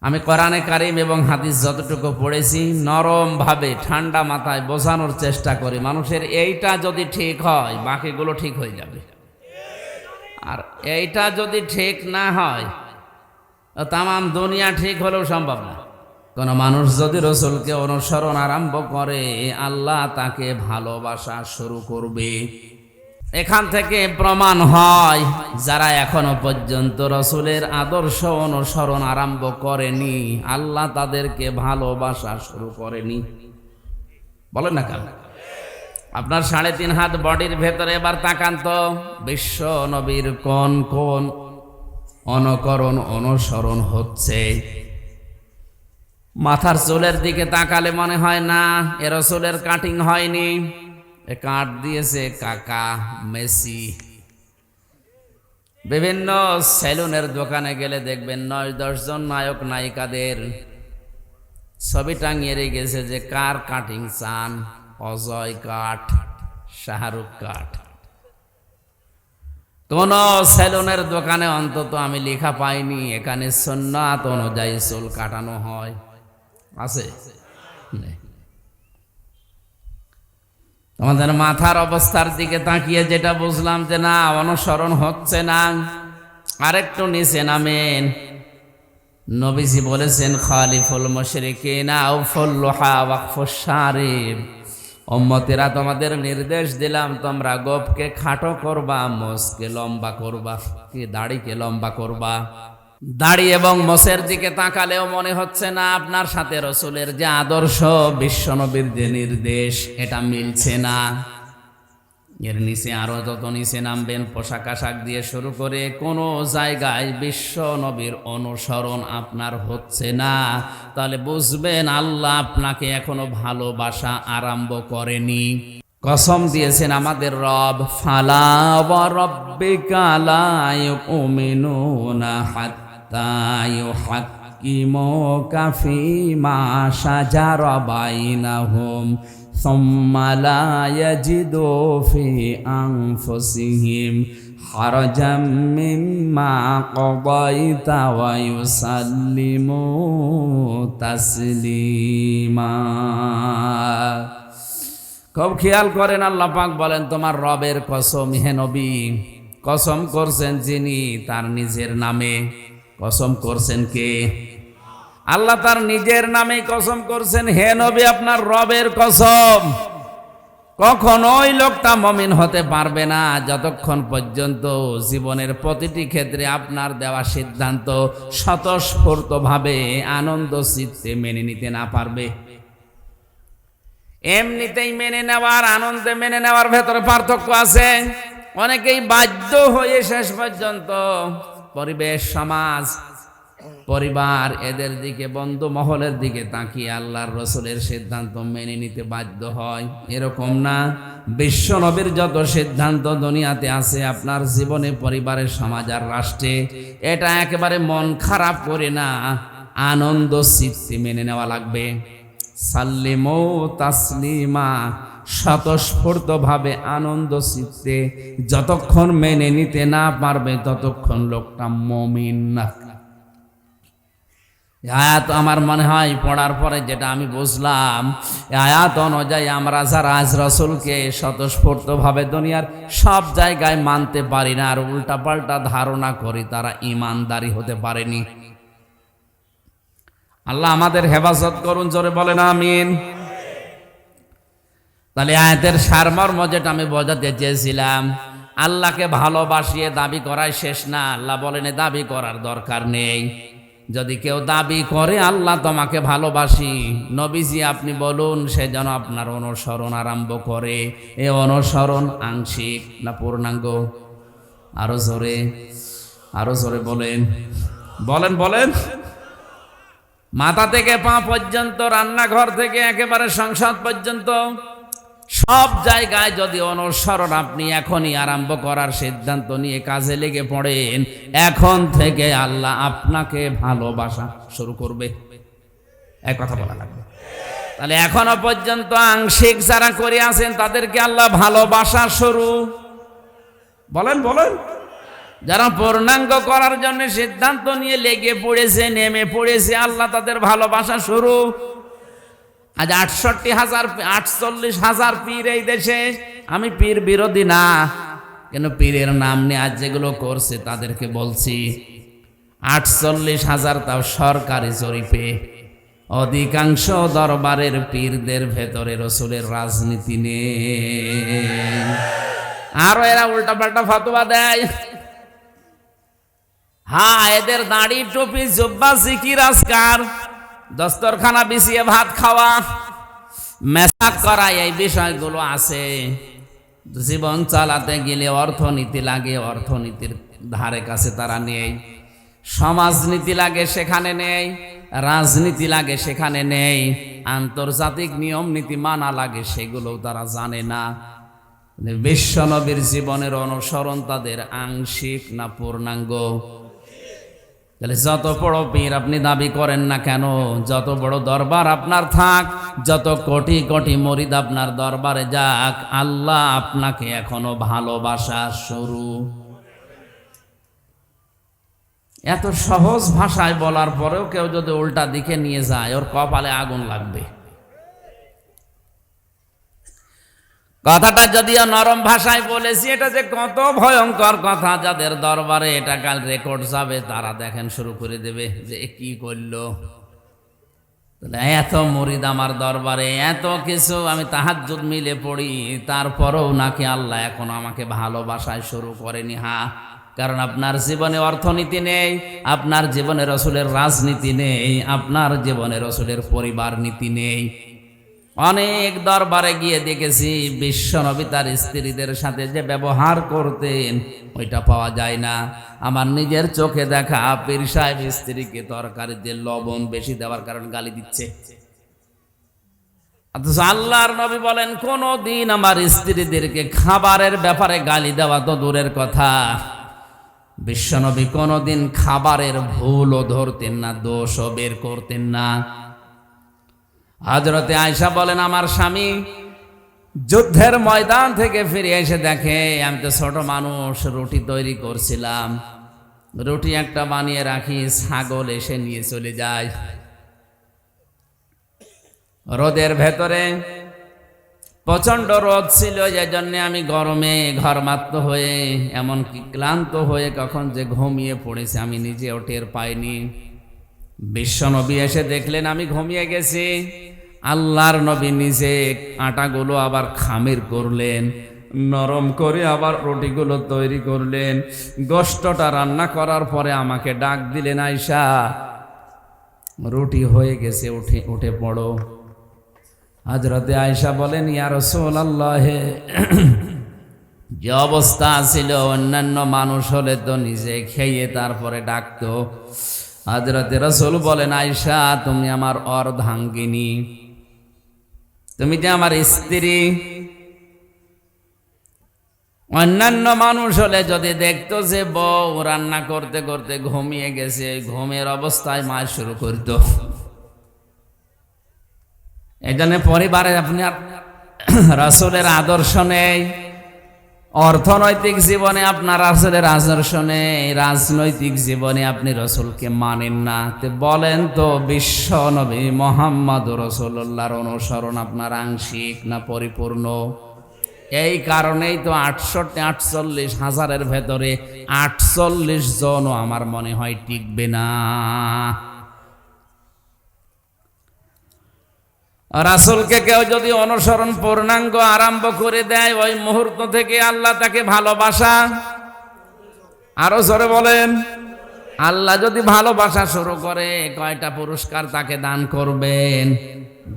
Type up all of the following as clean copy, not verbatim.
আমি কোরআনে কারিম এবং হাদিস যতটুকু পড়েছি নরম ভাবে ঠান্ডা মাথায় বোঝানোর চেষ্টা করি, মানুষের এইটা যদি ঠিক হয় বাকিগুলো ঠিক হয়ে যাবে, আর এইটা যদি ঠিক না হয় তামাম দুনিয়া ঠিক হলেও সম্ভব না। কোন মানুষ যদি রসুলকে অনুসরণ আরম্ভ করে আল্লাহ তাকে ভালোবাসা শুরু করবে। এখান থেকে প্রমাণ হয় যারা এখনো পর্যন্ত রসুলের আদর্শ অনুসরণ আরম্ভ করেনি আল্লাহ তাদেরকে ভালোবাসা শুরু করেনি। বলেন না কেন? আপনার 3.5 হাত বডির ভেতরে এবার তাকান তো, বিশ্ব নবীর কোন কোন অনুকরণ অনুসরণ হচ্ছে? মাথার চুলের দিকে তাকালে মনে হয় না এ রসুলের কাটিং হয়নি, এ কাট দিয়েছে কাকা মেসি। বিভিন্ন সেলুনের দোকানে গেলে দেখবেন 9-10 জন নায়ক নায়িকাদের ছবি টাঙিয়ে রেখেছে যে কার কাটিং চান, অজয় কাট, শাহরুখ কাট। কোন সেলুনের দোকানে অন্তত আমি লেখা পাইনি এখানে সুন্নাত অনুযায়ী চুল কাটানো হয়। আছে? আমাদের মাথার অবস্থার দিকে তাকিয়ে যেটা বুঝলাম যে না, অনুসরণ হচ্ছে না। আরেকটু নিচে নামেন, নবীজি বলেছেন খালিফুল মুশরিকিনা আউফুল লুহা ওয়াকফুশ শারিব। উম্মতেরা তোমাদের নির্দেশ দিলাম তোমরা গোপকে খাটো করবা, মোষকে লম্বা করবা, কি দাড়িকে লম্বা করবা। দাড়ি এবং মোষের দিকে তাকালেও মনে হচ্ছে না আপনার সাথে রসুলের যে আদর্শ, বিশ্বনবীর যে নির্দেশ, এটা মিলছে না। এর নিচে আরো যত নিচে নামবেন, পোশাক আশাক দিয়ে শুরু করে কোনো জায়গায় বিশ্ব নবীর অনুসরণ আপনার হচ্ছে না, তাহলে বুঝবেন আল্লাহ আপনাকে এখনো ভালোবাসা আরম্ভ করেনি। কসম দিয়েছেন আমাদের রব, ফালা ওয়া রাব্বিকা লা ইউমিনুনা হাত্তা ইউহাক্কিমুকা ফীমা শাজারা বাইনাহুম সুম্মা লা ইয়াজিদু ফি আনফুসিহিম হারাজাম মিম্মা কাদাইতা ওয়া ইউসাল্লিমু তাসলিমা। খুব খেয়াল করেন, আল্লাহ পাক বলেন তোমার রবের কসম হে নবী। কসম করছেন যিনি তার নিজের নামে। কসম করছেন কে? আল্লাহ তার নিজের নামে কসম করছেন। হে নবী, আপনার রবের কসম। কখনোই লোকটা মুমিন হতে পারবে না যতক্ষণ পর্যন্ত জীবনের প্রতিটি ক্ষেত্রে আপনার দেওয়া সিদ্ধান্ত স্বতঃস্ফূর্তভাবে আনন্দ চিত্তে মেনে নিতে না পারবে। এমনিতেই মেনে নেওয়ার, আনন্দে মেনে নেওয়ার ভেতরে পার্থক্য আছে। অনেকেই বাধ্য হয়ে শেষ পর্যন্ত পরিবেশ, সমাজ, পরিবার, এদের দিকে, বন্ধু মহলের দিকে তাকিয়ে আল্লাহর রসুলের সিদ্ধান্ত মেনে নিতে বাধ্য হয়। এরকম না, বিশ্ব নবীর যত সিদ্ধান্ত দুনিয়াতে আছে আপনার জীবনে, পরিবারের, সমাজ আর রাষ্ট্রে, এটা একেবারে মন খারাপ করে না, আনন্দ চিত্তে মেনে নেওয়া লাগবে। সাল্লিমু তাসলিমা, স্বতঃস্ফূর্তভাবে আনন্দ চিত্তে যতক্ষণ মেনে নিতে না পারবে ততক্ষণ লোকটা মুমিন না। আয়াত আমার মনে হয় পড়ার পরে যেটা আমি বুঝলাম, আয়াত অনুযায়ী আমরা যারা আজ রসুলকে স্বতঃস্ফূর্তভাবে দুনিয়ার সব জায়গায় মানতে পারি না আর উল্টাপাল্টা ধারণা করি, তারা ঈমানদারি হতে পারেনি। আল্লাহ আমাদের হেফাজত করুন, জোরে বলেন আমিন। তাহলে আয়াতের সারমর্ম যেটা আমি বোঝাতে চেয়েছিলাম, আল্লাহকে ভালোবাসিয়ে দাবি করাই শেষ না। আল্লাহ বলেন দাবি করার দরকার নেই। যদি কেউ দাবি করে আল্লাহ তোমাকে ভালোবাসি, নবীজি আপনি বলুন সে যেন আপনার অনুসরণ আরম্ভ করে। এ অনুসরণ আংশিক না পূর্ণাঙ্গ? আরো জোরে বলেন, বলেন বলেন। মাথা থেকে পা পর্যন্ত, রান্নাঘর থেকে একেবারে সংসদ পর্যন্ত সব জায়গায় যদি অনুসরণ আপনি এখনই আরম্ভ করার সিদ্ধান্ত নিয়ে কাজে লেগে পড়েন, এখন থেকে আল্লাহ আপনাকে ভালোবাসা শুরু করবে। এক কথা বলা লাগবে। তাহলে এখনো পর্যন্ত আংশিক যারা করে আছেন তাদেরকে আল্লাহ ভালোবাসা শুরু, বলেন বলেন। যারা পূর্ণাঙ্গ করার জন্য সিদ্ধান্ত নিয়ে লেগে পড়েছে, নেমে পড়েছে, আল্লাহ তাদের ভালোবাসা শুরু। আজ 48,000 পীর এই দেশে। আমি পীর বিরোধী না, কিন্তু পীরের নাম নিয়ে আজ যেগুলো করছে তাদেরকে বলছি 48,000, তাও সরকারি জরিপে। অধিকাংশ দরবারের পীরদের ভেতরে রসুলের রাজনীতি নেই। আরো এরা উল্টাপাল্টা ফতোয়া দেয়। হ্যাঁ, এদের দাড়ি, টুপি, জুব্বা, জিকির, আজকার, দস্তরখানা বিছিয়ে ভাত খাওয়া, মেসাক করা, এই বিষয়গুলো আছে। জীবন চালাতে গেলে অর্থনীতি লাগে, অর্থনীতির ধারে কাছে তারা নেই। সমাজনীতি লাগে, সেখানে নেই। রাজনীতি লাগে, সেখানে নেই। আন্তর্জাতিক নিয়ম নীতি মানা লাগে, সেগুলোও তারা জানে না। বিশ্বনবীর জীবনের অনুসরণ তাদের আংশিক না পূর্ণাঙ্গ? তাহলে যত বড় পীর আপনি দাবি করেন না কেন, যত বড় দরবার আপনার থাক, যত কোটি কোটি মুরিদ আপনার দরবারে যাক, আল্লাহ আপনাকে এখনো ভালোবাসা শুরু। এত সহজ ভাষায় বলার পরেও কেউ যদি উল্টা দিকে নিয়ে যায়, ওর কপালে আগুন লাগবে। কথাটা যদিও নরম ভাষায় বলেছি, এটা যে কত ভয়ঙ্কর কথা, যাদের দরবারে এটা কাল রেকর্ড যাবে তারা দেখেন শুরু করে দেবে যে কি করলো। এত মুরিদ আমার দরবারে, এত কিছু, আমি তাহাজ্জুদ মিলে পড়ি, তারপরেও নাকি আল্লাহ এখন আমাকে ভালোবাসায় শুরু করেনি। হ্যাঁ, কারণ আপনার জীবনে অর্থনীতি নেই, আপনার জীবনে রসুলের রাজনীতি নেই, আপনার জীবনে রসুলের পরিবার নীতি নেই। অনেক দরবারে গিয়ে দেখেছি বিশ্বনবী তার স্ত্রীদের সাথে যে ব্যবহার করতেন ওইটা পাওয়া যায় না। আমার নিজের চোখে দেখা পীর সাহেব স্ত্রীকে তরকারিতে লবণ বেশি দেওয়ার কারণে গালি দিচ্ছে। অথচ আল্লাহর নবী বলেন কোন দিন আমার স্ত্রীদেরকে খাবারের ব্যাপারে গালি দেওয়া তো দূরের কথা, বিশ্বনবী কোনদিন খাবারের ভুলও ধরতেন না, দোষও বের করতেন না। হযরতে আয়েশা বলেন আমার স্বামী যুদ্ধের ময়দান থেকে ফিরে এসে দেখে আমি তো ছোট মানুষ, রুটি তৈরি করছিলাম, রুটি একটা বানিয়ে রাখি, ছাগল এসে নিয়ে চলে যায়। রোদের ভেতরে প্রচন্ড রোদ ছিল, এই জন্য আমি গরমে ঘরমাত্ম হয়ে এমনকি ক্লান্ত হয়ে কখন যে ঘুমিয়ে পড়েছি আমি নিজেও টের পাইনি। বিশ্বনবী এসে দেখলেন আমি ঘুমিয়ে গেছি। আল্লাহর নবী নিজে আটাগুলো আবার খামির করলেন, নরম করে আবার রুটিগুলো তৈরি করলেন। গোশতটা রান্না করার পরে আমাকে ডাক দিলেন, আয়েশা রুটি হয়ে গেছে, উঠে পড়ো। হযরতে আয়েশা বলেন ইয়া রাসূলুল্লাহ, যে অবস্থা ছিল অন্যান্য মানুষ হলে তো নিজে খেয়ে তারপরে ডাকতো। হযরতে রাসূল বলেন আয়েশা তুমি আমার অর্ধাঙ্গিনী, তুমি যে আমার স্ত্রী। অন্যান্য মানুষ হলে যদি দেখতো যে বউ রান্না করতে করতে ঘুমিয়ে গেছে, ঘুমের অবস্থায় মাছ শুরু করতো। এই জন্য পরিবারে আপনার রাসূলের আদর্শ নেই, অর্থনৈতিক জীবনে আপনার রাসূলের আদর্শ নেই, রাজনৈতিক জীবনে আপনি রাসূলকে মানেন না। তো বলেন তো বিশ্ব নবী মুহাম্মদ রাসূলুল্লাহর অনুসরণ আপনার আংশিক না পরিপূর্ণ? এই কারণেই তো 48,000 ভেতরে 48 জনও আমার মনে হয় টিকবে না। রাসূলকে কেউ যদি অনুসরণ পূর্ণাঙ্গ আরম্ভ করে দেয়, ওই মুহূর্ত থেকে আল্লাহ তাকে ভালোবাসা, আরো জোরে বলেন, আল্লাহ যদি ভালোবাসা শুরু করে কয়টা পুরস্কার তাকে দান করবেন?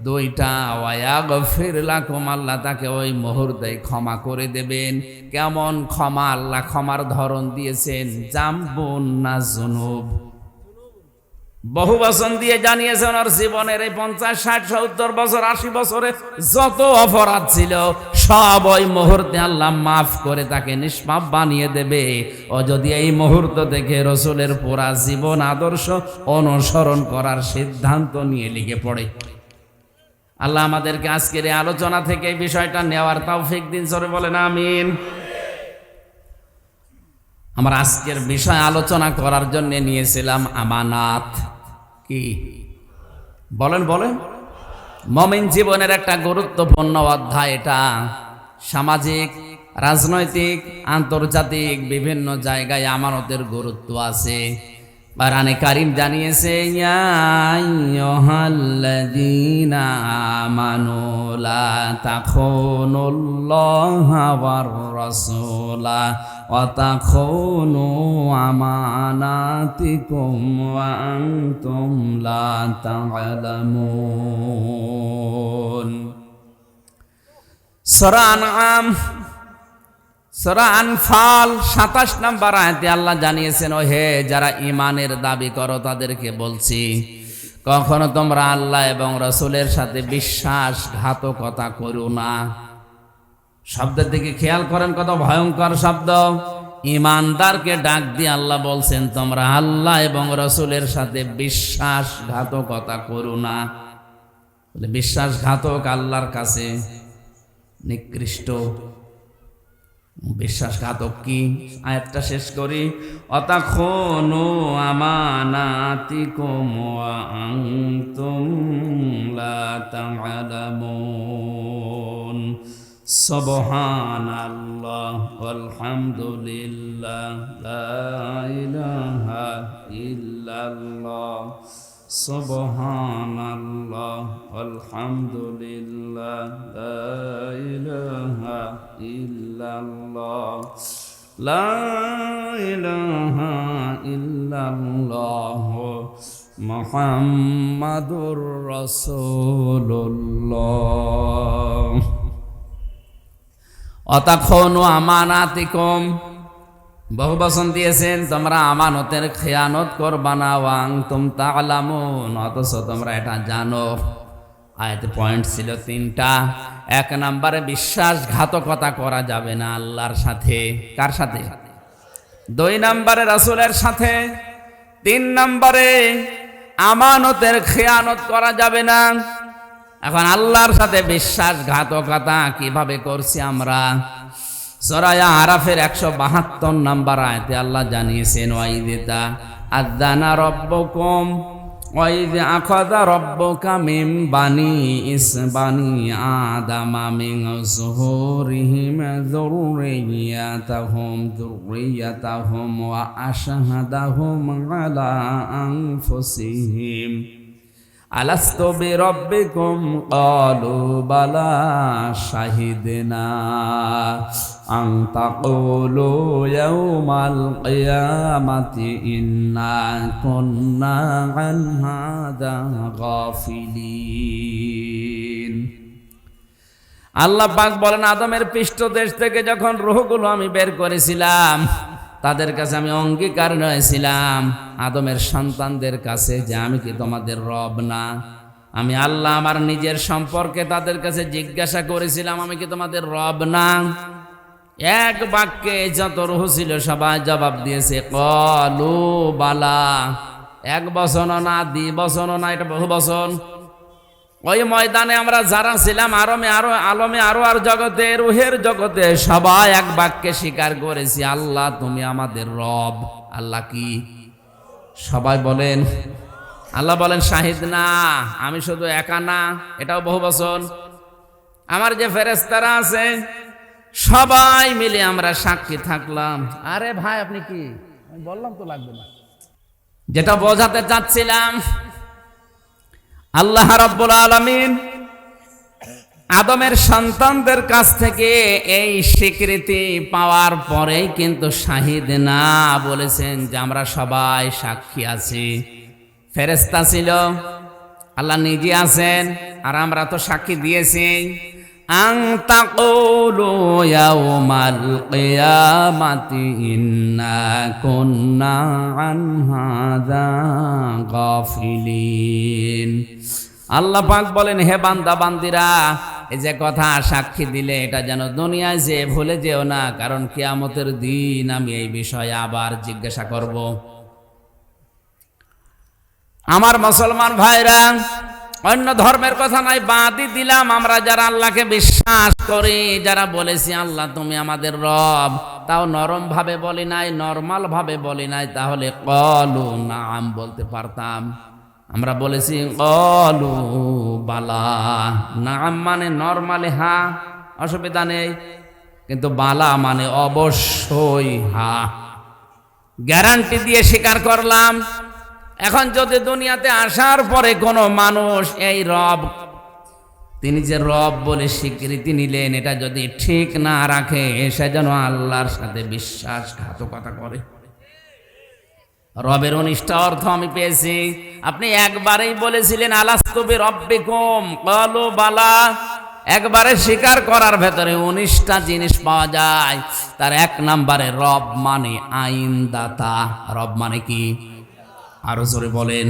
2টা। ওয়ায়াগফির লাকুম, আল্লাহ তাকে ওই মুহূর্তে ক্ষমা করে দেবেন। কেমন ক্ষমা? আল্লাহ ক্ষমার ধরন দিয়েছেন জামবুন না জুনুব। বহু বচন দিয়ে জানিয়েছেন ওর জীবনের এই 50, 60, 70 বছর, 80 বছরে যত অপরাধ ছিল সব ওই মুহূর্তে আল্লাহ মাফ করে তাকে নিষ্পাপ বানিয়ে দেবে। ও যদি এই মুহূর্ত থেকে রসুলের পুরা জীবন আদর্শ অনুসরণ করার সিদ্ধান্ত নিয়ে লিখে পড়ে। আল্লাহ আমাদেরকে আজকের এই আলোচনা থেকে এই বিষয়টা নেওয়ার তৌফিক দিন, জোরে বলেন আমিন। আমরা আজকের বিষয় আলোচনা করার জন্য নিয়েছিলাম আমানাত। কি বলেন বলেন? মুমিন জীবনের একটা গুরুত্বপূর্ণ অধ্যায় এটা। সামাজিক, রাজনৈতিক, আন্তর্জাতিক বিভিন্ন জায়গায় আমানতের গুরুত্ব আছে। কোরআনে কারীম জানিয়েছে, ইয়া আইয়ুহাল্লাযীনা আমানু লা তাখুনুল্লাহা ওয়ার রাসূলা ওয়া তাখুনু আমানাতিকুম ওয়া আনতুম লা তা'লামুন। সূরা আনআম, সূরা আনফাল 27 নম্বর আয়াতে আল্লাহ জানিয়েছেন, ও হে যারা ঈমানের দাবি করো তাদেরকে বলছি, কখনো তোমরা আল্লাহ এবং রাসূলের সাথে বিশ্বাসঘাতকতা করো না। শব্দের দিকে খেয়াল করেন, কত ভয়ঙ্কর শব্দ। ঈমানদারকে ডাক দিয়ে আল্লাহ বলছেন, তোমরা আল্লাহ এবং রাসূলের সাথে বিশ্বাসঘাতকতা করো না। বলে বিশ্বাসঘাতক আল্লাহর কাছে নিকৃষ্ট। বিশ্বাসঘাতক কি? আয়াতটা শেষ করি, অতাখুনু আমানাতিকুম ওয়া আনতুম লা তা'লামুন। সুবহানাল্লাহ ওয়ালহামদুলিল্লাহ লা ইলাহা ইল্লাল্লাহ। সুবহানাল্লাহ আলহামদুলিল্লাহ লা ইলাহা ইল্লাল্লাহ লা ইলাহা ইল্লাল্লাহ মুহাম্মাদুর রাসূলুল্লাহ। অতাখুনু আমানাতিকুম, বহু বচন দিয়েছেন, তোমরা আমানতের খেয়ানত করবা না। ওয়া আনতুম তা'লামুন, অথচ তোমরা এটা জানো। আয়াতে পয়েন্ট ছিল 3টা। 1 নম্বরে বিশ্বাসঘাতকতা করা যাবে না আল্লাহর সাথে। কার সাথে? 2 নম্বরে রাসূলের সাথে। 3 নম্বরে আমানতের খেয়ানত করা যাবে না। এখন আল্লাহর সাথে বিশ্বাসঘাতকতা কিভাবে করছি আমরা? সূরা আরাফের 172 নম্বর আয়াতে আল্লাহ জানিয়েছেন, ওয়াইযা আযানা রাব্বুকুম ওয়াইযা আখাযা রাব্বুকা মিন বানি আদামা মিন যুহুরিহিম যুররিয়াতাহুম ওয়া আশহাদাহুম আলা আনফুসিহিম আলাস্তু বিরাব্বিকুম ক্বালু বালা শাহিদনা আন তাকুলু ইয়াওমাল কিয়ামাতি ইন্না কুন্না আন হাযা গাফিলিন। আল্লাহ পাক বলেন, আদমের পৃষ্ঠদেশ থেকে যখন রূহগুলো আমি বের করেছিলাম, তাদের কাছে আমি অঙ্গীকার নিয়েছিলাম, আদমের সন্তানদের কাছে, যে আমি কি তোমাদের রব না? আমি আল্লাহ আমার নিজের সম্পর্কে তাদের কাছে জিজ্ঞাসা করেছিলাম, আমি কি তোমাদের রব না? এক বাক্যে যত রূহ ছিল সবাই জবাব দিয়েছে, ক্বালু বালা। 1 বচন না, 2 বচন না, এটা বহু বচন। ওই ময়দানে আমরা যারা ছিলাম আলমে আরো আর জগতে, রুহের জগতে, সবাই এক বাক্যে স্বীকার করেছি, আল্লাহ তুমি আমাদের রব। আল্লাহ কি? সবাই বলেন। আল্লাহ বলেন শাহিদ না, আমি শুধু একা না, এটাও বহু বচন। আমার যে ফেরেশতারা আছে সবাই মিলে আমরা সাক্ষী থাকলাম। আরে ভাই আপনি কি? আমি বললাম তো লাগবে না। যেটা বোঝাতে চাচ্ছিলাম, আল্লাহ রাব্বুল আলামিন আদমের সন্তানদের কাছ থেকে এই স্বীকৃতি পাওয়ার পরেই কিন্তু শাহিদ না বলেছেন, যে আমরা সবাই সাক্ষী আছি। ফেরেশতা ছিল, আল্লাহ নিজে আছেন, আর আমরা তো সাক্ষী দিয়েছি। আন তাকুলু ইয়াওমাল কিয়ামাতি ইন্না কুন্না আন হাযা গাফিলিন। আল্লাহ পাক বলেন, হে বান্দা বান্দিরা, এই যে কথা সাক্ষী দিলে এটা যেন দুনিয়ায় যে ভুলে যেও না, কারণ কিয়ামতের দিন আমি এই বিষয়ে আবার জিজ্ঞাসা করব। আমার মুসলমান ভাইরা, অন্য ধর্মের কথা নাই, বাদই দিলাম। আমরা যারা আল্লাহকে বিশ্বাস করি, যারা বলেছি আল্লাহ তুমি আমাদের রব, তাও নরম ভাবে বলি নাই, নরমাল ভাবে বলি নাই, তাহলে কলু নাম বলতে পারতাম। আমরা বলেছি কলু বালা। নাম মানে নরমালি হ্যাঁ, অসুবিধা নেই, কিন্তু বালা মানে অবশ্যই হ্যাঁ, গ্যারান্টি দিয়ে স্বীকার করলাম। এখন যদি দুনিয়াতে আসার পরে কোনো মানুষ এই রব, তিনি যে রব বলে স্বীকৃতি নিলেন, এটা যদি ঠিক না রাখে, সে যেন আল্লাহর সাথে বিশ্বাসঘাতকতা করে। রবের 19টা অর্থ আমি পেয়েছি। আপনি একবারেই বলেছিলেন আলাস্তু বিরব্বিকুম ক্বালু বালা, একবারে স্বীকার করার ভেতরে 19টা জিনিস পাওয়া যায়। তার 1 নম্বরে রব মানে আইনদাতা। রব মানে কি? আরো জোরে বলেন।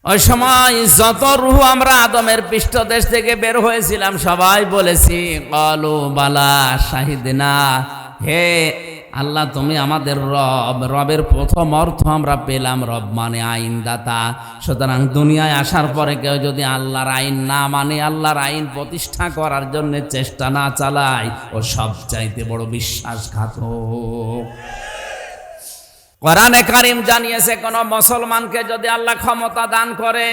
ওই সময় যত রূহ আমরা আদমের পৃষ্ঠদেশ থেকে বের হয়েছিলাম, সবাই বলেছি ক্বালু বালা শাহিদনা, হে আল্লাহ তুমি আমাদের রব। রবের প্রথম অর্থ আমরা পেলাম, রব মানে আইনদাতা। সুতরাং দুনিয়ায় আসার পরে কেউ যদি আল্লাহর আইন না মানে, আল্লাহর আইন প্রতিষ্ঠা করার জন্য চেষ্টা না চালায়, ও সবচাইতে বড় বিশ্বাসঘাতক। কোরআনে কারীম জানিয়েছে, কোন মুসলমানকে যদি আল্লাহ ক্ষমতা দান করে,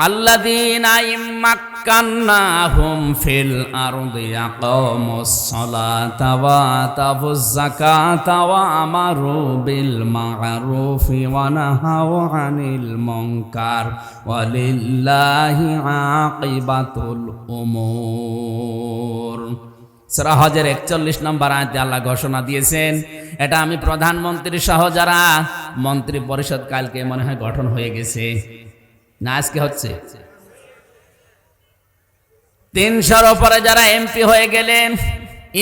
আল্লাযীনা ইম্মাক্কান্নাহুম ফিল আরদি ইয়াকামুস সালাতা ওয়া আতাউয যাকাতা ওয়া আমারু বিল মা'রুফি ওয়া নাহাউ আনিল মুনকার ওয়ালিল্লাহি আকিবাতুল উমুর। সূরা হজের 41 নম্বর আয়াতে আল্লাহ ঘোষণা দিয়েছেন। এটা আমি প্রধানমন্ত্রী সহ যারা মন্ত্রী পরিষদ কালকে মনে হয় গঠন হয়ে গেছে, না আজকে হচ্ছে, 300-র উপরে যারা এমপি হয়ে গেলেন,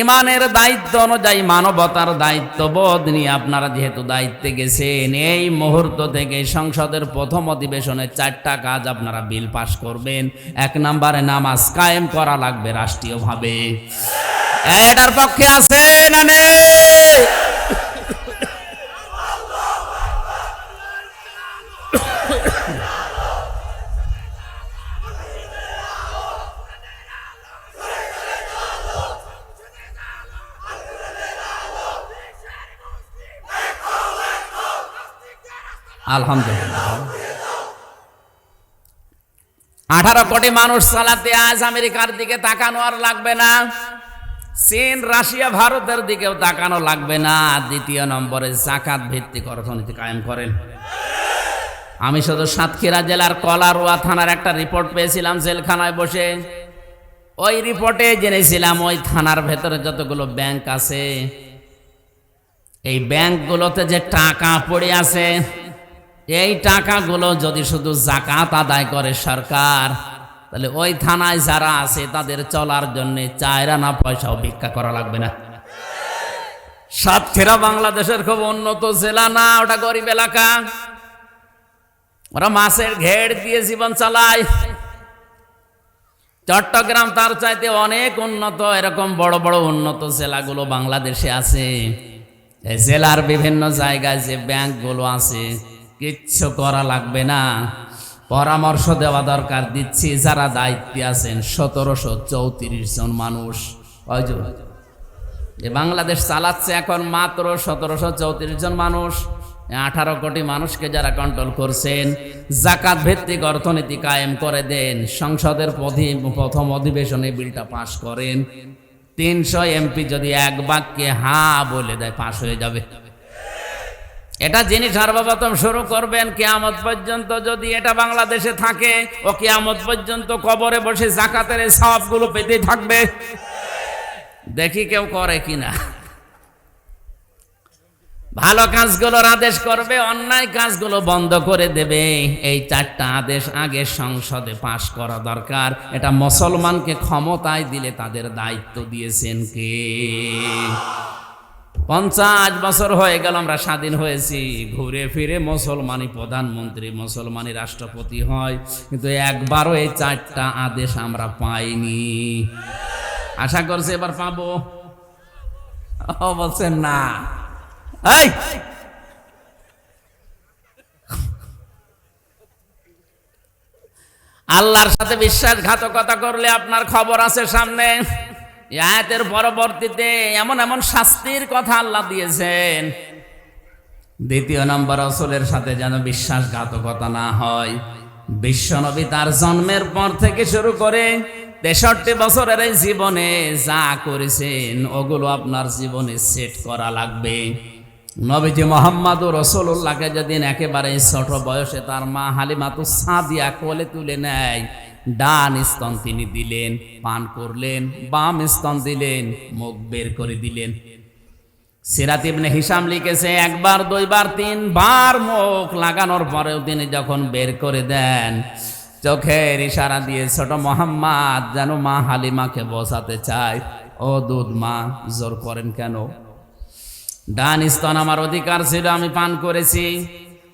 ইমানের দায়িত্ব অনুযায়ী, মানবতার দায়িত্ববোধ নিয়ে আপনারা যেহেতু দায়িত্বে গেছেন, এই মুহূর্ত থেকে সংসদের প্রথম অধিবেশনে 4টা কাজ আপনারা বিল পাশ করবেন। 1 নম্বরে নামাজ কায়েম করা লাগবে রাষ্ট্রীয়ভাবে। এটার পক্ষে আছে না নেই? আলহামদুলিল্লাহ। 18 কোটি মানুষ চালাতে আজ আমেরিকার দিকে তাকানো আর লাগবে না, চীন, রাশিয়া, ভারতের দিকেও তাকানো লাগবে না। 2 নম্বরে যাকাত ভিত্তিক অর্থনীতি কায়েম করেন। আমি শুধু সাতক্ষীরা জেলার কলারোয়া থানার একটা রিপোর্ট পেয়েছিলাম জেলখানায় বসে। ওই রিপোর্টে জেনেছিলাম ওই থানার ভেতরে যতগুলো ব্যাংক আছে, এই ব্যাংকগুলোতে যে টাকা পড়ে আছে, এই টাকাগুলো যদি শুধু যাকাত আদায় করে সরকার, তাহলে ওই থানায় যারা আছে তাদের চলার জন্য 4 আনা পয়সাও ভিক্ষা করা লাগবে না। সাতক্ষীরা বাংলাদেশের খুব উন্নত জেলা না, ওটা গরিব এলাকা। ওরা মাছের ঘেড় দিয়ে জীবন চালায়। চট্টগ্রাম তার চাইতে অনেক উন্নত। এরকম বড় বড় উন্নত জেলাগুলো বাংলাদেশে আছে। এই জেলার বিভিন্ন জায়গায় যে ব্যাংকগুলো আছে, কিচ্ছু করা লাগবে না, পরামর্শ দেওয়া দরকার। দিচ্ছি যারা দায়িত্বে আছেন 1734 জন মানুষ। কয়জন? বাংলাদেশ চালাচ্ছে এখন মাত্র 1734 জন মানুষ। 18 কোটি মানুষকে যারা কন্ট্রোল করছেন, যাকাত ভিত্তিক অর্থনীতি কায়েম করে দেন। সংসদের প্রথম অধিবেশনে বিলটা পাশ করেন। 300 এমপি যদি এক বাক্যে হ্যাঁ বলে দেয়, পাশ হয়ে যাবে। এটা যিনি সর্বপ্রথম শুরু করবেন, কিয়ামত পর্যন্ত যদি এটা বাংলাদেশে থাকে, ও কিয়ামত পর্যন্ত কবরে বসে যাকাতের সওয়াবগুলো পেতেই থাকবে। দেখি কেউ করে কিনা। ভালো কাজগুলোর আদেশ করবে, অন্যায় কাজগুলো বন্ধ করে দেবে। এই 4টা আদেশ আগে সংসদে পাশ করা দরকার। এটা মুসলমানকে ক্ষমতায় দিলে তাদের দায়িত্ব দিয়েছেন কে? 50 বছর হয়ে গেল আমরা স্বাধীন হয়েছি, ঘুরে ফিরে মুসলমানই প্রধানমন্ত্রী, মুসলমানই রাষ্ট্রপতি হয়, কিন্তু একবারও এই 4টা আদেশ আমরা পাইনি। আশা করছি এবার পাবো। বলছেন না? এই আল্লাহর সাথে বিশ্বাসঘাতকতা করলে আপনার খবর আছে সামনে। এই আয়াতের পরবর্তীতে এমন এমন শাস্তির কথা আল্লাহ দিয়েছেন। দ্বিতীয় নম্বর, রাসূলের সাথে যেন বিশ্বাসঘাতকতা না হয়। বিশ্বনবী তার জন্মের পর থেকে শুরু করে 63 বছরের এই জীবনে যা করেছেন ওগুলো আপনার জীবনে সেট করা লাগবে। নবীজি মুহাম্মদুর রাসূলুল্লাহকে যেদিন একেবারে ছোট বয়সে তার মা হালিমাতুস সাদিয়া কোলে তুলে নেয়, ডান স্তন তিনি দিলেন, পান করলেন, বাম স্তন দিলেন, মুখ বের করে দিলেন। সিরাত ইবনে হিশাম লিখেছে, একবার, দুইবার, তিনবার মুখ লাগানোর পরেও তিনি যখন বের করে দেন, চোখের ইশারা দিয়ে ছোট মোহাম্মদ যেন মা হালিমাকে বোঝাতে চায়, ও দুধ মা, জোর করেন কেন? ডান স্তন আমার অধিকার ছিল, আমি পান করেছি।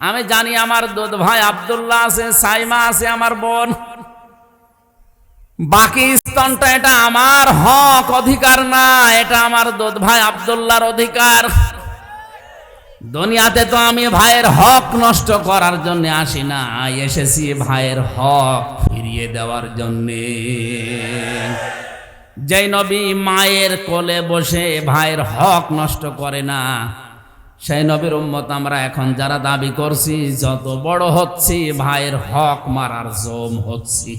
আমি জানি আমার দুধ ভাই আব্দুল্লাহ আছে, সাইমা আছে, আমার বোন। বাকি স্তনটা এটা আমার হক, অধিকার না, এটা আমার দুধ ভাই আব্দুল্লাহর অধিকার। দুনিয়াতে তো আমি ভাইয়ের হক নষ্ট করার জন্য আসি না, এসেছি ভাইয়ের হক ফিরিয়ে দেওয়ার জন্যে। যেই নবী মায়ের কোলে বসে ভাইয়ের হক নষ্ট করে না, সেই নবীর উম্মত আমরা এখন যারা দাবি করছি, যত বড় হচ্ছি ভাইয়ের হক মারার জম হচ্ছি।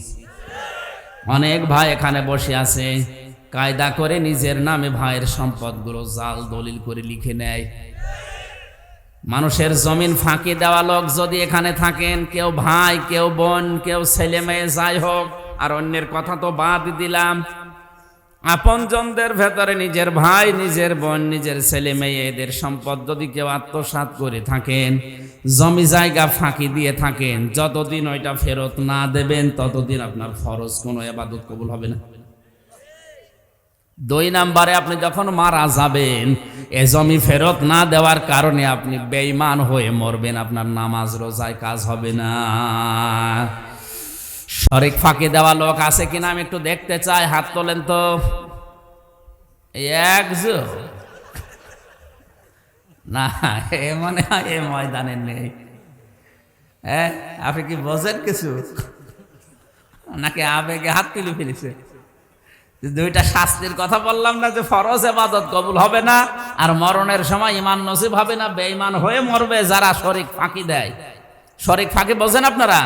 অনেক ভাই এখানে বসে আছে, কায়দা করে নিজের নামে ভাইয়ের সম্পদগুলো জাল দলিল করে লিখে নেয়। মানুষের জমিন ফাঁকি দেওয়া লোক যদি এখানে থাকেন, কেউ ভাই, কেউ বোন, কেউ ছেলে মেয়ে, যাই হোক, আর অন্যের কথা তো বাদ দিলাম, আপনজনদের ভেতরে নিজের ভাই, নিজের বোন, নিজের ছেলে মেয়ে, এদের সম্পদ যদি কেউ আত্মসাৎ করে থাকেন, জমি জায়গা ফাঁকি দিয়ে থাকেন, যতদিন ওইটা ফেরত না দেবেন ততদিন আপনার ফরজ কোনো ইবাদত কবুল হবে না। 2 নম্বরে, আপনি যখন মারা যাবেন, এ জমি ফেরত না দেওয়ার কারণে আপনি বেঈমান হয়ে মরবেন, আপনার নামাজ রোজায় কাজ হবে না। শরিক ফাঁকি দেওয়া লোক আছে কিনা আমি একটু দেখতে চাই, হাত তোলেন তো। একজন না, এ মনে হয় এ ময়দানে নেই। হ্যাঁ, আপনি কি বোঝেন কিছু, নাকি আবেগে হাত তুলে ফেলেছে? 2টা শাস্তির কথা বললাম না, যে ফরজ ইবাদত কবুল হবে না, আর মরণের সময় ঈমান নসিব হবে না, বেঈমান হয়ে মরবে যারা শরিক ফাঁকি দেয়। শরিক ফাঁকি বোঝেন আপনারা?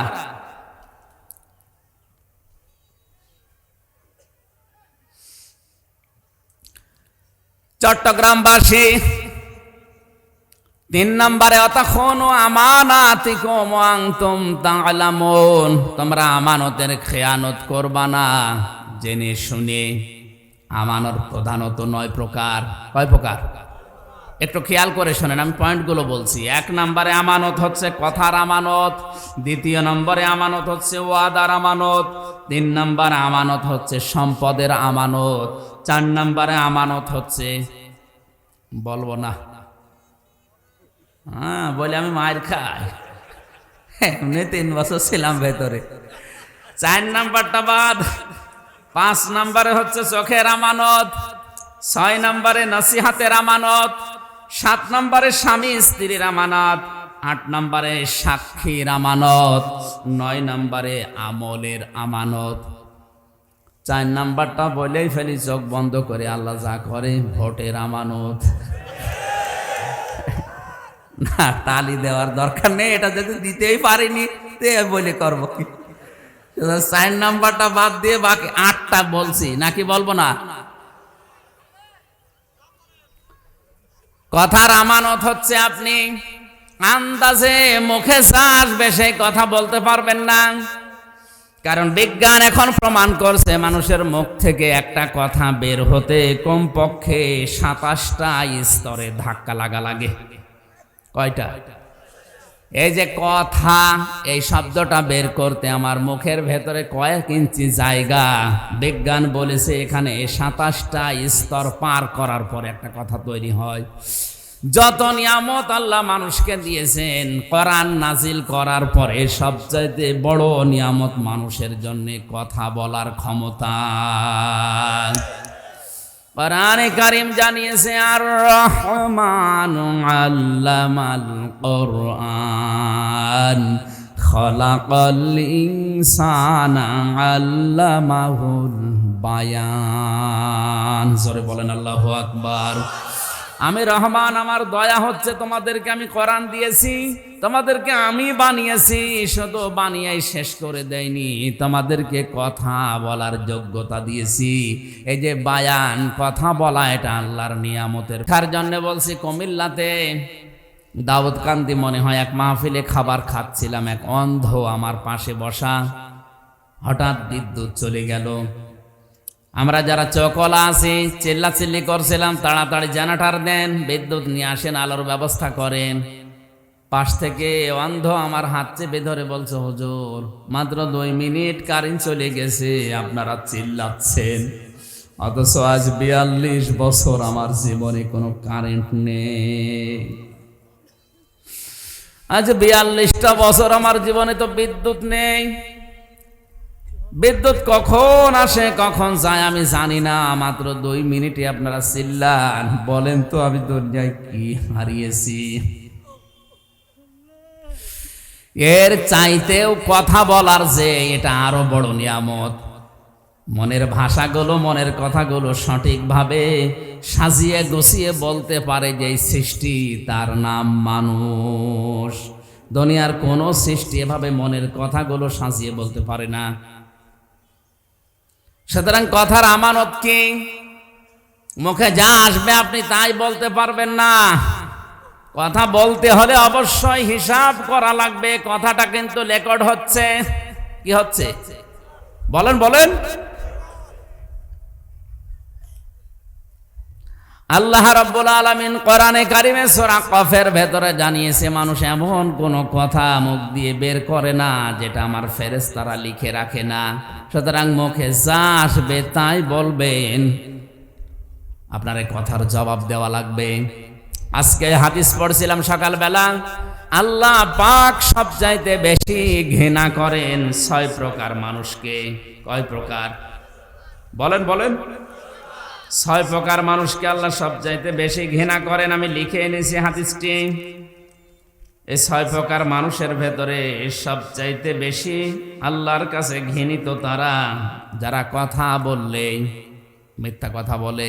চট্টগ্রামবাসী 3 নম্বরে, অতাখুনু আমানাতিকুম ওয়া আনতুম তা'লামুন, তোমরা আমানতের খেয়ানত করবা না জেনে শুনে। আমানত প্রধানত 9 প্রকার। কয় প্রকার? একটু খেয়াল করে শোনেন, আমি পয়েন্টগুলো বলছি। 1 নম্বরে আমানত হচ্ছে কথার আমানত, 2 নম্বরে আমানত হচ্ছে ওয়াদার আমানত, 3 নম্বরে আমানত হচ্ছে সম্পদের আমানত, 4 নম্বরে আমানত হচ্ছে, বলবো না, হ্যাঁ বলে আমি মায়ের খাই, এমনি 3 বছর ছিলাম ভেতরে। 4 নাম্বারটা বাদ। 5 নম্বরে হচ্ছে চোখের আমানত, 6 নম্বরে নসিহাতের আমানত, 7 নম্বরে স্বামী স্ত্রীর আমানত, 8 নম্বরে সাক্ষীর আমানত, 9 নম্বরে আমলের আমানত। 4 নাম্বারটা বলেই ফেলি চোখ বন্ধ করে, আল্লাহ যা করে, ভোটের আমানত। না, তালি দেওয়ার দরকার নেই, এটা যদি দিতেই পারিনি বলে করবো কি? 4 নাম্বারটা বাদ দিয়ে বাকি 8টা বলছি, নাকি বলবো না? কথার আমানত হচ্ছে আপনি আন্দাজে মুখে যা আসবে সেই কথা বলতে পারবেন না, কারণ বিজ্ঞান এখন প্রমাণ করছে মানুষের মুখ থেকে একটা কথা বের হতে কমপক্ষে 27টা স্তরে ধাক্কা লাগা লাগে। কয়টা? এই যে কথা, এই শব্দটা বের করতে আমার মুখের ভেতরে কয়েক ইঞ্চি জায়গা, বিজ্ঞান বলেছে এখানে 27টা স্তর পার করার পরে একটা কথা তৈরি হয়। যত নিয়ামত আল্লাহ মানুষকে দিয়েছেন, কোরআন নাজিল করার পরে সবচাইতে বড় নিয়ামত মানুষের জন্য কথা বলার ক্ষমতা। কোরআনে কারীম জানিয়েছে, আর রহমানু আল্লামাল কোরআন খলাকাল ইনসানা আল্লামাহুল বায়ান। জোরে বলেন আল্লাহু আকবার। আমি রহমান, আমার দয়া হচ্ছে তোমাদেরকে আমি কোরআন দিয়েছি, তোমাদেরকে আমি বানিয়েছি, শুধু বানিয়ে শেষ করে দেয়নি, তোমাদেরকে কথা বলার যোগ্যতা দিয়েছি। এই যে বায়ান, কথা বলা, এটা আল্লাহর নিয়ামতের। তার জন্য বলছি, কুমিল্লাতে দাউদকান্দি মনে হয় এক মাহফিলে খাবার খাচ্ছিলাম, এক অন্ধ আমার পাশে বসা, হঠাৎ বিদ্যুৎ চলে গেল। আমরা যারা চকলা আছি চিল্লাচিল্লি করছিলাম, তাড়াতাড়ি জেনারেটর দেন, বিদ্যুৎ নিয়ে আসেন, আলোর ব্যবস্থা করেন। পাশ থেকে অন্ধ আমার হাত চেপে ধরে বলছে, হুজুর মাত্র 2 মিনিট কারেন্ট চলে গেছে, আপনারা চিল্লাচ্ছেন, অথচ আজ 42 বছর আমার জীবনে কোনো কারেন্ট নেই। আজ 42টা বছর আমার জীবনে তো বিদ্যুৎ নেই। বিদ্যুৎ কখন আসে কখন যায় আমি জানি না, মাত্র 2 মিনিটে আপনারা চিল্লান। বলেন তো আমি দুনিয়ায় কি হারিয়েছি? এর চাইতেও কথা বলার যে এটা আরো বড় নিয়ামত। মনের ভাষাগুলো, মনের কথাগুলো সঠিকভাবে সাজিয়ে গুছিয়ে বলতে পারে যে সৃষ্টি, তার নাম মানুষ। দুনিয়ার কোনো সৃষ্টি এভাবে মনের কথাগুলো সাজিয়ে বলতে পারে না। সুতরাং কথার আমানত কি? মুখে যা আসবে আপনি তাই বলতে পারবেন না। কথা বলতে হলে অবশ্যই হিসাব করা লাগবে। কথাটা কিন্তু রেকর্ড হচ্ছে। কি হচ্ছে বলেন বলেন। আল্লাহ রাব্বুল আলামিন কোরআনে কারিমে সূরা কফের ভেতরে জানিয়েছে, মানুষ এমন কোন কথা মুখ দিয়ে বের করে না যেটা আমার ফেরেশতারা লিখে রাখে না। সুতরাং মুখে যা আসবে তাই বলবেন, আপনার এই কথার জবাব দেওয়া লাগবে। আজকে হাদিস পড়ছিলাম সকালবেলা, আল্লাহ পাক সবচাইতে বেশি ঘৃণা করেন 6 প্রকার মানুষকে। কয় প্রকার বলেন বলেন? 6 প্রকার মানুষকে আল্লাহ সবচাইতে বেশি ঘৃণা করেন। আমি লিখে এনেছি হাদিসটি। এই 6 প্রকার মানুষের ভেতরে সবচাইতে বেশি আল্লাহর কাছে ঘৃণিত তারা, যারা কথা বললে মিথ্যা কথা বলে।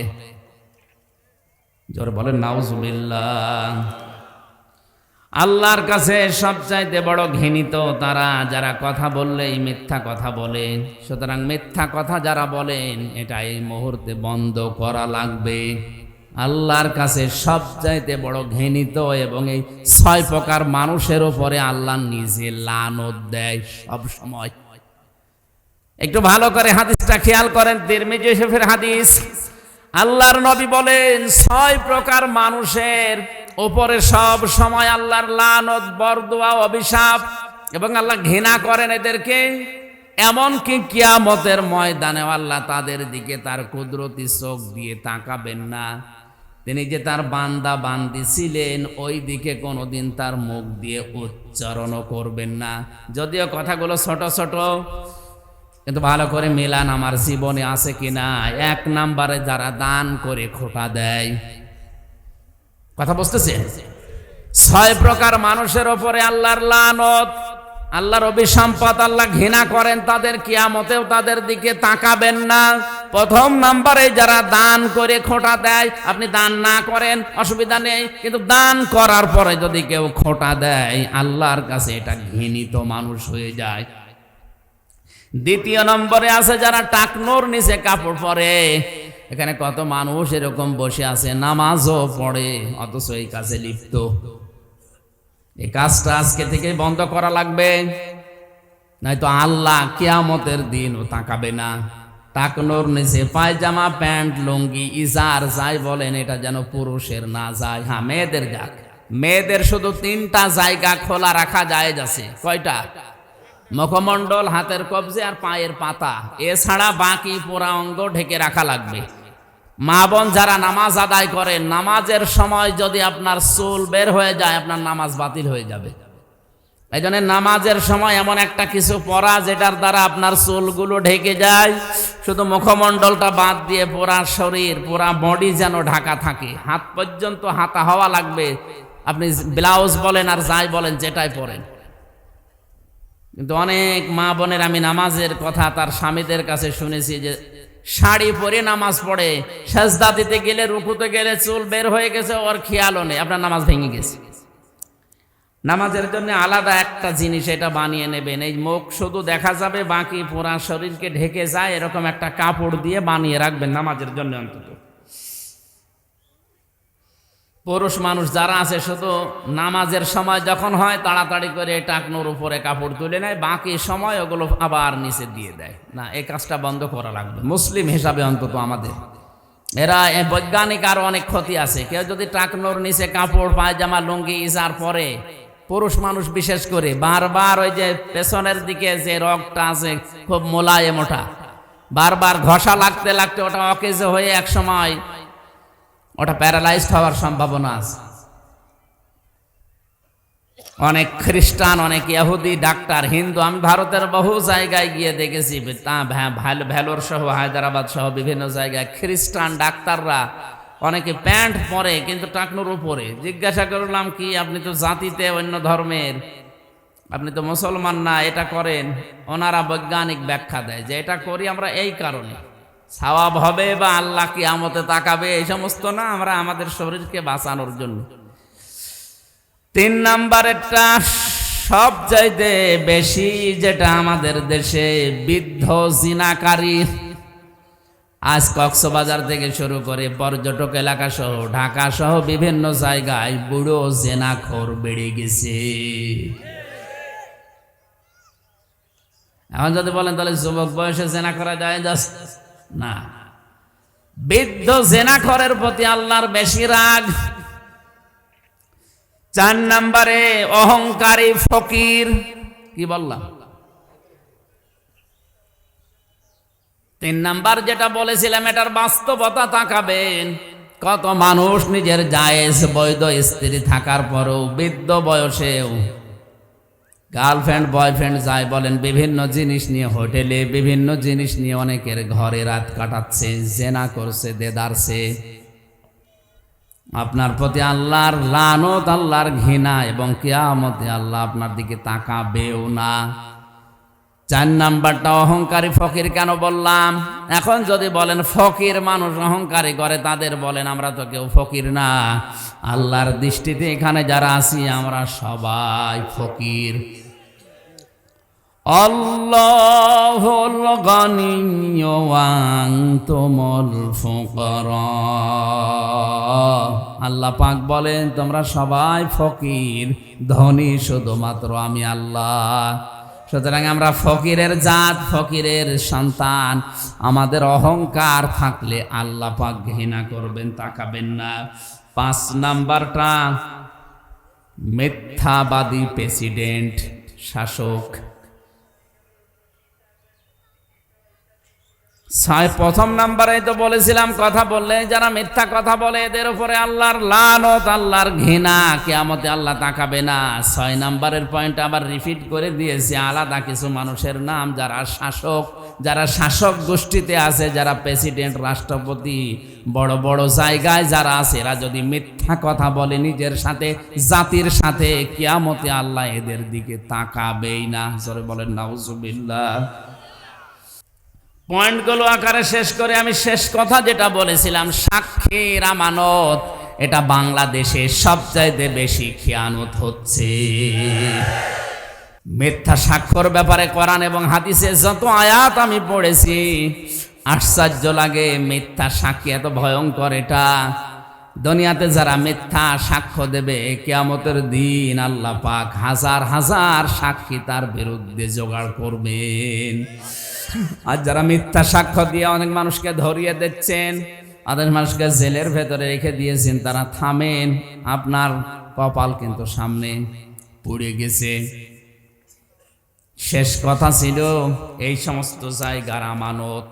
জোরে বলেন নাউজুবিল্লাহ। আল্লাহর কাছে সবচাইতে বড় ঘৃণিত তারা, যারা কথা বললেই মিথ্যা কথা বলে। সুতরাং মিথ্যা কথা যারা বলেন, এটা এই মুহূর্তে বন্ধ করা লাগবে। আল্লাহর কাছে সবচাইতে বড় ঘৃণিত এবং এই 6 প্রকার মানুষের উপরে আল্লাহ নিজে লানত দেয় সব সময়। একটু ভালো করে হাদিসটা খেয়াল করেন, তিরমিজি শরীফের হাদিস। আল্লাহর নবী বলেন 6 প্রকার মানুষের উপরে সব সময় আল্লাহর লানত, বরদোয়া, অভিশাপ, এবং আল্লাহ ঘৃণা করেন এদেরকে। এমনকি কিয়ামতের ময়দানে আল্লাহ তাদের দিকে তার কুদরতি চোখ দিয়ে তাকাবেন না। তিনি যে তার বান্দা বান্দি ছিলেন, ওই দিকে কোনোদিন তার মুখ দিয়ে উচ্চারণও করবেন না। যদিও কথাগুলো ছোট ছোট, কিন্তু ভালো করে মিলান আমার জীবনে আছে কিনা। 1 নম্বরে যারা দান করে খোটা দেয়। কথা বুঝতেছেন? 6 প্রকার মানুষের উপরে আল্লাহর লানত, আল্লাহর অভিসম্পাত, আল্লাহ ঘৃণা করেন তাদের, কিয়ামতেও তাদের দিকে তাকাবেন না। 1 নম্বরে যারা দান করে খোটা দেয়। আপনি দান না করেন অসুবিধা নেই, কিন্তু দান করার পরে যদি কেউ খোটা দেয়, আল্লাহর কাছে এটা ঘৃণিত মানুষ হয়ে যায়। 2 নম্বরে আছে যারা টাকনোর নিচে কাপড় পরে। এখানে কত মানুষ এরকম বসে আছে, নামাজও পড়ে, অথচ এই কাজে লিপ্ত। এই কাজটা আজকে থেকে বন্ধ করা লাগবে, নয়তো আল্লাহ কিয়ামতের দিনও তাকাবে না। টাকনোর নিচে পায়জামা, প্যান্ট, লুঙ্গি, ইজার যাই বলেন, এটা যেন পুরুষের না যায়। হ্যাঁ, মেয়েদের যাক। মেয়েদের শুধু 3টা জায়গা খোলা রাখা যায় আছে। কয়টা? মুখমণ্ডল, হাতের কবজি আর পায়ের পাতা। এছাড়া বাকি পুরা অঙ্গ ঢেকে রাখা লাগবে। মা বোন যারা নামাজ আদায় করেন, নামাজের সময় যদি আপনার চুল বের হয়ে যায়, আপনার নামাজ বাতিল হয়ে যাবে। এই জন্য নামাজের সময় এমন একটা কিছু পরা যেটার দ্বারা আপনার চুলগুলো ঢেকে যায়, শুধু মুখমণ্ডলটা বাদ দিয়ে পুরা শরীর, পুরা বডি যেন ঢাকা থাকে। হাত পর্যন্ত হাতা হওয়া লাগবে। আপনি ব্লাউজ বলেন আর যাই বলেন, যেটাই পরেন। কিন্তু অনেক মা বোনের আমি নামাজের কথা তার স্বামীদের কাছে শুনেছি যে শাড়ি পরে নামাজ পড়ে, সেজদা দিতে গেলে রুকুতে গেলে চুল বের হয়ে গেছে, ওর খেয়ালও নেই, আপনার নামাজ ভেঙে গেছে। নামাজের জন্য আলাদা একটা জিনিস এটা বানিয়ে নেবেন, এই মুখ শুধু দেখা যাবে, বাকি পুরা শরীরকে ঢেকে যায় এরকম একটা কাপড় দিয়ে বানিয়ে রাখবেন নামাজের জন্য। অন্তত পুরুষ মানুষ যারা আছে শুধু নামাজের সময় যখন হয় তাড়াতাড়ি করে টাকনোর উপরে কাপড় তুলে নেয়, বাকি সময় ওগুলো আবার নিচে দিয়ে দেয়। না, এই কাজটা বন্ধ করা লাগবে মুসলিম হিসাবে অন্তত আমাদের। এরা বৈজ্ঞানিক আরো অনেক ক্ষতি আছে। কেউ যদি টাকনোর নিচে কাপড়, পায়জামা, লুঙ্গি, ইজার পরে, পুরুষ মানুষ বিশেষ করে, বারবার ওই যে পেছনের দিকে যে রগটা আছে খুব মোলায়েম, ওটা বারবার ঘষা লাগতে লাগতে ওটা অকেজ হয়ে এক সময় ওটা প্যারালাইজড হওয়ার সম্ভাবনা আছে। অনেক খ্রিস্টান, অনেক ইহুদি ডাক্তার, হিন্দু, আমি ভারতের বহু জায়গায় গিয়ে দেখেছি, ভেলোর সহ হায়দ্রাবাদ সহ বিভিন্ন জায়গায় খ্রিস্টান ডাক্তাররা অনেকে প্যান্ট পরে কিন্তু টাকনোর উপরে। জিজ্ঞাসা করলাম কি আপনি তো জাতিতে অন্য ধর্মের, আপনি তো মুসলমান না, এটা করেন? ওনারা বৈজ্ঞানিক ব্যাখ্যা দেয় যে এটা করি আমরা এই কারণে, সওয়াব হবে বা আল্লাহ কিয়ামতে তাকাবে এই সমস্ত না, আমরা আমাদের শরীরকে বাঁচানোর জন্য। 3 নাম্বারেরটা সবচাইতে বেশি যেটা আমাদের দেশে বৃদ্ধ জিনাকারী। আজ কক্সবাজার থেকে শুরু করে পর্যটক এলাকা সহ ঢাকা সহ বিভিন্ন জায়গায় বুড়ো জেনাখোর বেড়ে গেছে। এখন যদি বলেন তাহলে যুবক বয়সে জেনা করা যায় না, বৃদ্ধ জেনাখোরের প্রতি আল্লাহর বেশি রাগ। 4 নম্বরে অহংকারী ফকির। কি বললাম? 3 নাম্বার যেটা বলেছিলাম এটার বাস্তবতা তাকাবেন। কত মানুষ নিজের জায়েজ বৈধ স্ত্রী থাকার পরও বৃদ্ধ বয়সেও গার্লফ্রেন্ড বয়ফ্রেন্ড যাই বলেন, বিভিন্ন জিনিস নিয়ে হোটেলে, বিভিন্ন জিনিস নিয়ে অনেকের ঘরে রাত কাটাচ্ছে, জেনা করছে, দেদারছে। আপনার প্রতি আল্লাহর লানত, আল্লাহর ঘৃণা, এবং কিয়ামতে আল্লাহ আপনার দিকে তাকাবেও না। 4 নাম্বারটা অহংকারী ফকির। কেন বললাম? এখন যদি বলেন ফকির মানুষ অহংকারী করে, তাদের বলেন আমরা তো কেউ ফকির না। আল্লাহর দৃষ্টিতে এখানে যারা আছি আমরা সবাই ফকির। আল্লাহুল গানিয়্যু ওয়া আনতুমুল ফুকারা। আল্লাহ পাক বলেন তোমরা সবাই ফকির, ধনী শুধুমাত্র আমি আল্লাহ। সুতরাং আমরা ফকিরের জাত, ফকিরের সন্তান। আমাদের অহংকার থাকলে আল্লাহ পাক ঘৃণা করবেন, তাকাবেন না। 5 নাম্বারটা মিথ্যাবাদী প্রেসিডেন্ট, শাসক। 1ম নাম্বারে তো বলেছিলাম কথা বললে যারা মিথ্যা কথা বলে এদের উপরে আল্লাহর লানত, আল্লাহর ঘৃণা, কিয়ামতে আল্লাহ তাকাবে না। 6 নাম্বারের পয়েন্ট আবার রিপিট করে দিয়েছে, আলাদা কিছু মানুষের নাম যারা শাসক, যারা শাসক গোষ্ঠীতে আছে, যারা প্রেসিডেন্ট, রাষ্ট্রপতি, বড় বড় জায়গায় যারা আছে, এরা যদি মিথ্যা কথা বলে নিজের সাথে, জাতির সাথে, কিয়ামতে আল্লাহ এদের দিকে তাকাবেই না। জোরে বলেন নাউজুবিল্লাহ। পয়েন্টগুলো আকারে শেষ করে আমি শেষ কথা যেটা বলেছিলাম, সাক্ষীর আমানত, এটা বাংলাদেশে সবচাইতে বেশি খেয়ানত হচ্ছে। মিথ্যা সাক্ষর ব্যাপারে কোরআন এবং হাদিসে যত আয়াত আমি পড়েছি, আশ্চর্য লাগে। মিথ্যা সাক্ষী এত ভয়ঙ্কর, এটা দুনিয়াতে যারা মিথ্যা সাক্ষ্য দেবে, কিয়ামতের দিন আল্লাহ পাক হাজার হাজার সাক্ষী তার বিরুদ্ধে জোগাড় করবেন। আর যারা মিথ্যা সাক্ষ্য দিয়ে অনেক মানুষকে ধরিয়ে দিচ্ছেন, অনেক মানুষকে জেলের ভেতরে রেখে দিয়েছেন, তারা থামেন, আপনার কপাল কিন্তু সামনে পুড়ে গেছে। শেষ কথা ছিল এই সমস্ত জায়গার আমানত